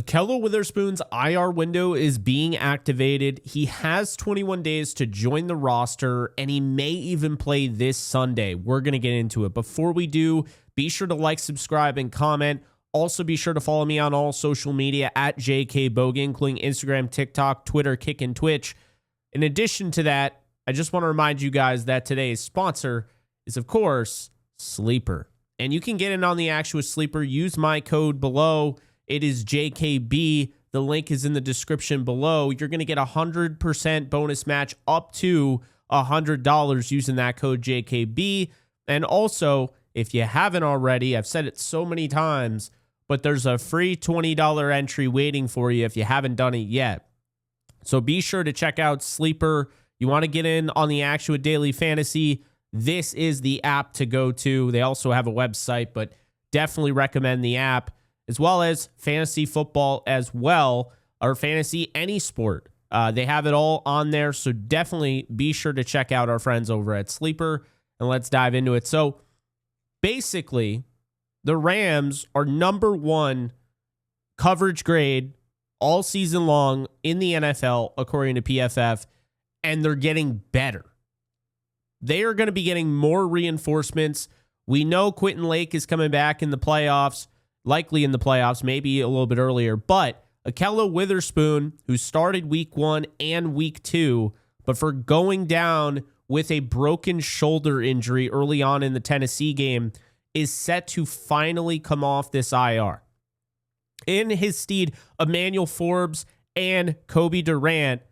Ahkello Witherspoon's IR window is being activated. He has 21 days to join the roster, and he may even play this Sunday. We're going to get into it. Before we do, be sure to like, subscribe, and comment. Also, be sure to follow me on all social media at JKBogan, including Instagram, TikTok, Twitter, Kick, and Twitch. In addition to that, I just want to remind you guys that today's sponsor is, of course, Sleeper. And you can get in on the action with Sleeper. Use my code below. It is JKB. The link is in the description below. You're going to get a 100% bonus match up to $100 using that code JKB. And also, if you haven't already, I've said it so many times, but there's a free $20 entry waiting for you if you haven't done it yet. So be sure to check out Sleeper. You want to get in on the action with Daily Fantasy, this is the app to go to. They also have a website, but definitely recommend the app, as well as fantasy football as well, or fantasy any sport. They have it all on there, so definitely be sure to check out our friends over at Sleeper, and let's dive into it. So basically, the Rams are #1 coverage grade all season long in the NFL, according to PFF, and they're getting better. They are going to be getting more reinforcements. We know Quentin Lake is coming back in the playoffs, likely in the playoffs, maybe a little bit earlier, but Ahkello Witherspoon, who started week 1 and week 2, but for going down with a broken shoulder injury early on in the Tennessee game, is set to finally come off this IR. In his stead, Emmanuel Forbes and Kobe Durant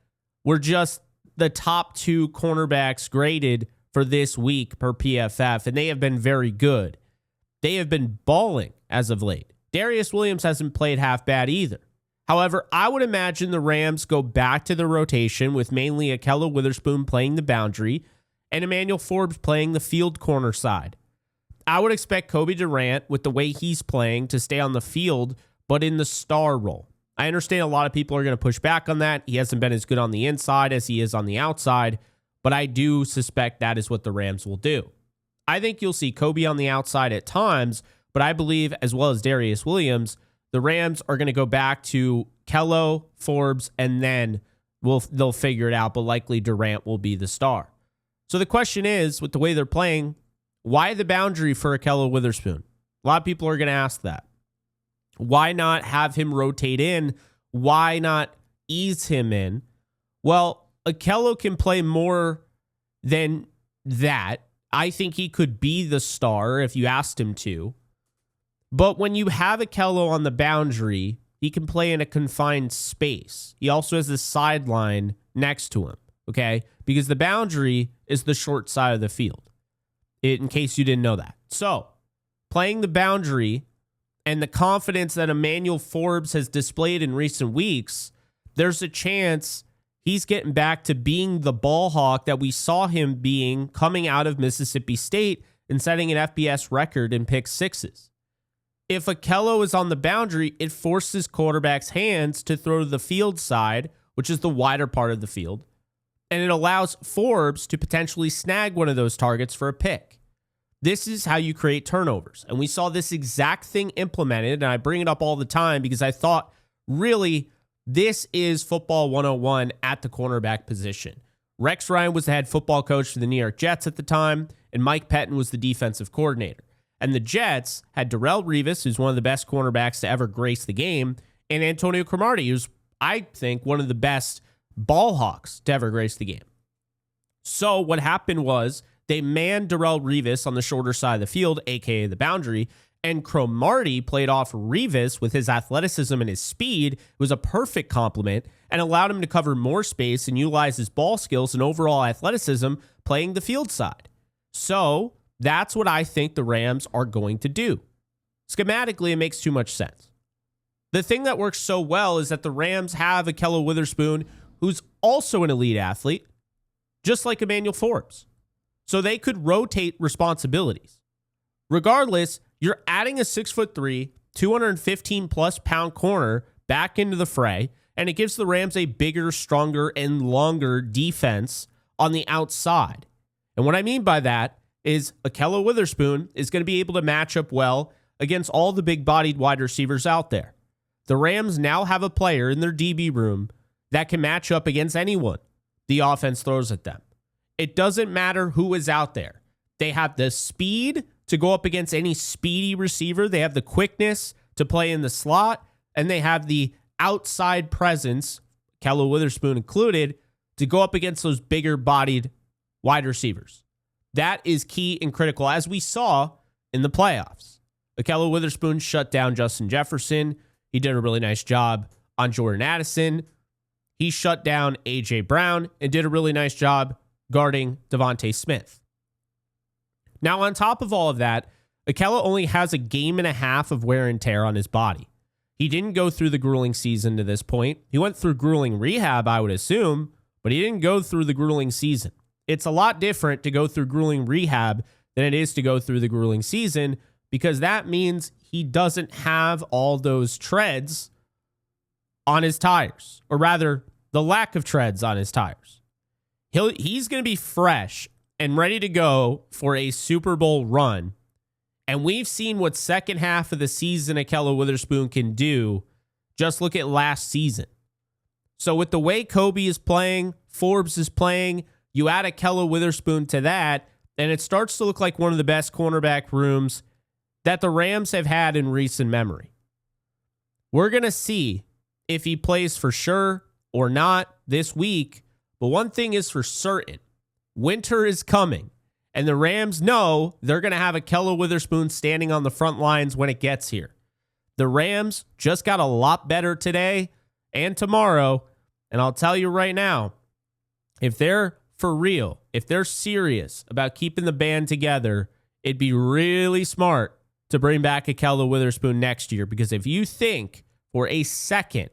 were just the top 2 cornerbacks graded for this week per PFF, and they have been very good. They have been balling as of late. Darius Williams hasn't played half bad either. However, I would imagine the Rams go back to the rotation with mainly Ahkello Witherspoon playing the boundary and Emmanuel Forbes playing the field corner side. I would expect Kobe Durant, with the way he's playing, to stay on the field, but in the star role. I understand a lot of people are going to push back on that. He hasn't been as good on the inside as he is on the outside, but I do suspect that is what the Rams will do. I think you'll see Kobe on the outside at times, but I believe, as well as Darius Williams, the Rams are going to go back to Ahkello, Forbes, and then they'll figure it out, but likely Durant will be the star. So the question is, with the way they're playing, why the boundary for Ahkello Witherspoon? A lot of people are going to ask that. Why not have him rotate in? Why not ease him in? Well, Ahkello can play more than that. I think he could be the star if you asked him to. But when you have Ahkello on the boundary, he can play in a confined space. He also has the sideline next to him, okay? Because the boundary is the short side of the field, in case you didn't know that. So, playing the boundary and the confidence that Emmanuel Forbes has displayed in recent weeks, there's a chance he's getting back to being the ball hawk that we saw him being coming out of Mississippi State and setting an FBS record in pick sixes. If Ahkello is on the boundary, it forces quarterbacks' hands to throw to the field side, which is the wider part of the field, and it allows Forbes to potentially snag one of those targets for a pick. This is how you create turnovers. And we saw this exact thing implemented, and I bring it up all the time because I thought, really, this is football 101 at the cornerback position. Rex Ryan was the head football coach for the New York Jets at the time, and Mike Pettin was the defensive coordinator. And the Jets had Darrelle Revis, who's one of the best cornerbacks to ever grace the game, and Antonio Cromartie, who's, I think, one of the best ball hawks to ever grace the game. So what happened was they manned Darrelle Revis on the shorter side of the field, a.k.a. the boundary, and Cromartie played off Revis with his athleticism and his speed. It was a perfect complement and allowed him to cover more space and utilize his ball skills and overall athleticism playing the field side. So that's what I think the Rams are going to do. Schematically, it makes too much sense. The thing that works so well is that the Rams have Ahkello Witherspoon, who's also an elite athlete, just like Emmanuel Forbes. So they could rotate responsibilities. Regardless, you're adding a 6'3", 215-plus pound corner back into the fray, and it gives the Rams a bigger, stronger, and longer defense on the outside. And what I mean by that is Ahkello Witherspoon is going to be able to match up well against all the big-bodied wide receivers out there. The Rams now have a player in their DB room that can match up against anyone the offense throws at them. It doesn't matter who is out there. They have the speed to go up against any speedy receiver. They have the quickness to play in the slot, and they have the outside presence, Ahkello, Witherspoon included, to go up against those bigger bodied wide receivers. That is key and critical, as we saw in the playoffs. Ahkello, Witherspoon shut down Justin Jefferson. He did a really nice job on Jordan Addison. He shut down A.J. Brown and did a really nice job guarding Devontae Smith. Now, on top of all of that, Ahkello only has a game and a half of wear and tear on his body. He didn't go through the grueling season to this point. He went through grueling rehab, I would assume, but he didn't go through the grueling season. It's a lot different to go through grueling rehab than it is to go through the grueling season, because that means he doesn't have all those treads on his tires, or rather, the lack of treads on his tires. He's going to be fresh and ready to go for a Super Bowl run. And we've seen what second half of the season Ahkello Witherspoon can do. Just look at last season. So with the way Kobe is playing, Forbes is playing, you add Ahkello Witherspoon to that, and it starts to look like one of the best cornerback rooms that the Rams have had in recent memory. We're going to see if he plays for sure or not this week, but one thing is for certain. Winter is coming, and the Rams know they're going to have Ahkello Witherspoon standing on the front lines when it gets here. The Rams just got a lot better today and tomorrow, and I'll tell you right now, if they're for real, if they're serious about keeping the band together, it'd be really smart to bring back Ahkello Witherspoon next year, because if you think for a second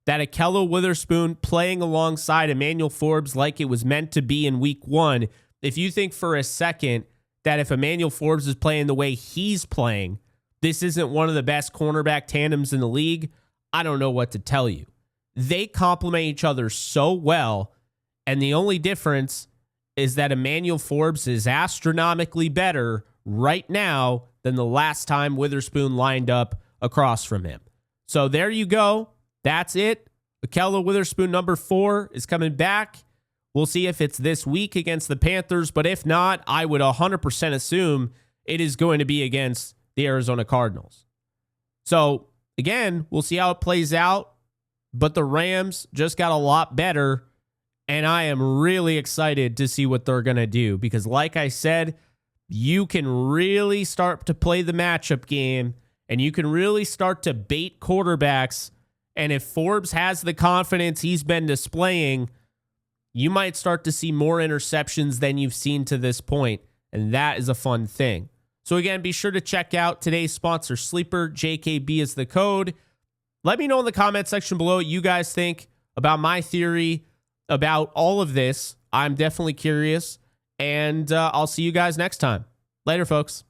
that Ahkello Witherspoon playing alongside Emmanuel Forbes like it was meant to be in week one, if you think for a second that if Emmanuel Forbes is playing the way he's playing, this isn't one of the best cornerback tandems in the league, I don't know what to tell you. They complement each other so well, and the only difference is that Emmanuel Forbes is astronomically better right now than the last time Witherspoon lined up across from him. So there you go. That's it. Ahkello Witherspoon number 4 is coming back. We'll see if it's this week against the Panthers, but if not, I would 100% assume it is going to be against the Arizona Cardinals. So again, we'll see how it plays out, but the Rams just got a lot better, and I am really excited to see what they're going to do, because like I said, you can really start to play the matchup game, and you can really start to bait quarterbacks. And if Forbes has the confidence he's been displaying, you might start to see more interceptions than you've seen to this point, and that is a fun thing. So again, be sure to check out today's sponsor, Sleeper. JKB is the code. Let me know in the comment section below what you guys think about my theory about all of this. I'm definitely curious, and I'll see you guys next time. Later, folks.